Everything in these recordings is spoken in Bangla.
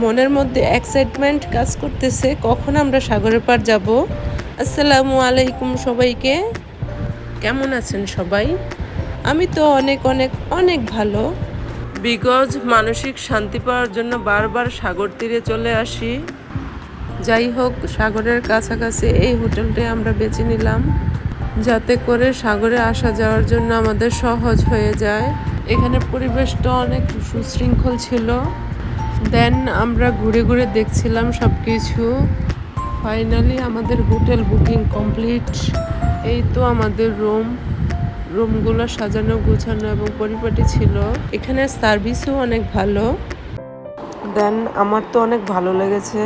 মনের মধ্যে এক্সাইটমেন্ট কাজ করতেছে কখন আমরা সাগরের পাড় যাব। আসসালামু আলাইকুম সবাইকে, কেমন আছেন সবাই? আমি তো অনেক অনেক অনেক ভালো। বিকজ মানসিক শান্তি পাওয়ার জন্য বারবার সাগর তীরে চলে আসি। যাই হোক, সাগরের কাছাকাছি এই হোটেলটাই আমরা বেছে নিলাম, যাতে করে সাগরে আসা যাওয়ার জন্য আমাদের সহজ হয়ে যায়। এখানে পরিবেশটা অনেক সুশৃঙ্খল ছিল। দেন আমরা ঘুরে ঘুরে দেখছিলাম সব কিছু। ফাইনালি আমাদের হোটেল বুকিং কমপ্লিট। এই তো আমাদের রুমগুলো সাজানো গোছানো এবং পরিপাটি ছিল। এখানে সার্ভিসও অনেক ভালো। দেন আমার তো অনেক ভালো লেগেছে।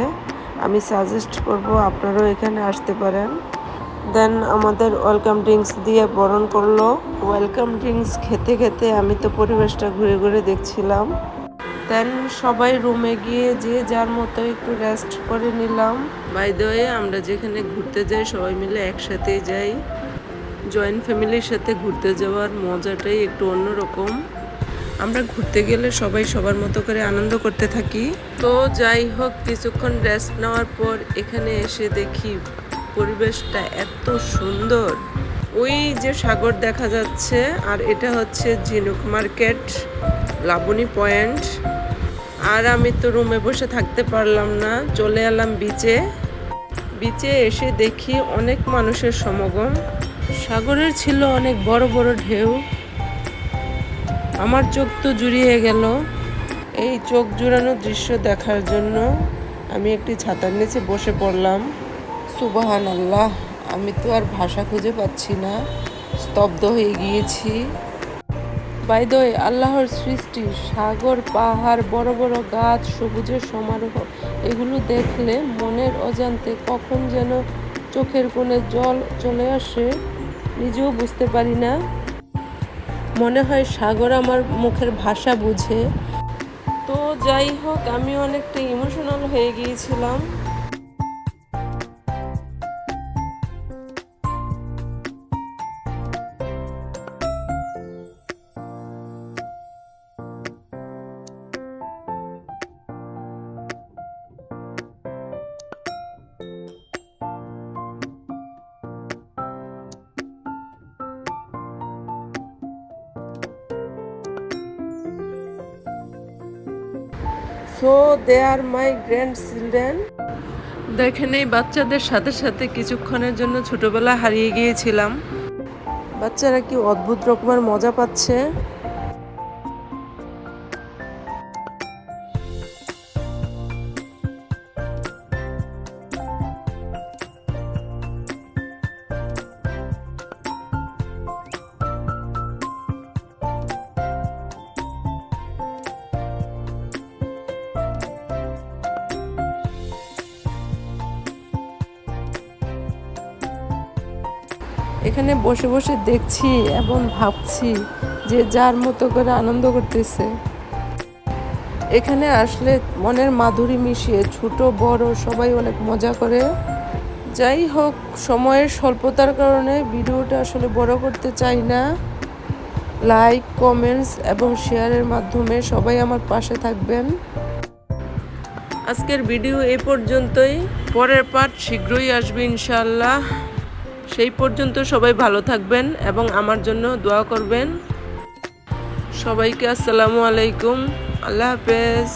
আমি সাজেস্ট করব আপনারাও এখানে আসতে পারেন। দেন আমাদের ওয়েলকাম ড্রিঙ্কস দিয়ে বরণ করলো। ওয়েলকাম ড্রিঙ্কস খেতে খেতে আমি তো পরিবেশটা ঘুরে ঘুরে দেখছিলাম। দেন সবাই রুমে গিয়ে যে যার মতো একটু রেস্ট করে নিলাম। বাই দ্য ওয়ে, আমরা যেখানে ঘুরতে যাই সবাই মিলে একসাথেই যাই। জয়েন্ট ফ্যামিলির সাথে ঘুরতে যাওয়ার মজাটাই একটু অন্যরকম। আমরা ঘুরতে গেলে সবাই সবার মতো করে আনন্দ করতে থাকি। তো যাই হোক, কিছুক্ষণ রেস্ট নেওয়ার পর এখানে এসে দেখি পরিবেশটা এত সুন্দর। ওই যে সাগর দেখা যাচ্ছে, আর এটা হচ্ছে ঝিনুক মার্কেট, লাবণী পয়েন্ট। আর আমি তো রুমে বসে থাকতে পারলাম না, চলে এলাম বিচে। বিচে এসে দেখি অনেক মানুষের সমাগম। সাগরের ছিল অনেক বড় বড় ঢেউ। আমার চোখ তো জুড়িয়ে গেল। এই চোখ জুড়ানো দৃশ্য দেখার জন্য আমি একটি ছাতার নিচে বসে পড়লাম। সুবহানাল্লাহ, আমি তো আর ভাষা খুঁজে পাচ্ছি না, স্তব্ধ হয়ে গিয়েছি। বাই দ্য ওয়ে, আল্লাহর সৃষ্টি, সাগর, পাহাড়, বড় বড় গাছ, সবুজের সমারোহ, এগুলো দেখলে মনের অজান্তে কখন যেন চোখের কোণে জল চলে আসে, নিজেও বুঝতে পারি না। মনে হয় সাগর আমার মুখের ভাষা বুঝে। তো যাই হোক, আমি অনেকটা ইমোশনাল হয়ে গিয়েছিলাম। So they are my grandchildren. দেখেন, এই বাচ্চাদের সাথে সাথে কিছুক্ষণের জন্য ছোটবেলা হারিয়ে গিয়েছিলাম। বাচ্চারা কি অদ্ভুত রকমের মজা পাচ্ছে। এখানে বসে বসে দেখছি এবং ভাবছি যে যার মতো করে আনন্দ করতেছে। এখানে আসলে মনের মাধুরী মিশিয়ে ছোট বড় সবাই অনেক মজা করে। যাই হোক, সময়ের স্বল্পতার কারণে ভিডিওটা আসলে বড় করতে চাই না। লাইক, কমেন্টস এবং শেয়ারের মাধ্যমে সবাই আমার পাশে থাকবেন। আজকের ভিডিও এই পর্যন্তই। পরের পার্ট শীঘ্রই আসবে ইনশাআল্লাহ। সেই পর্যন্ত সবাই ভালো থাকবেন এবং আমার জন্য দোয়া করবেন। সবাইকে আসসালামু আলাইকুম, আল্লাহ হাফেজ।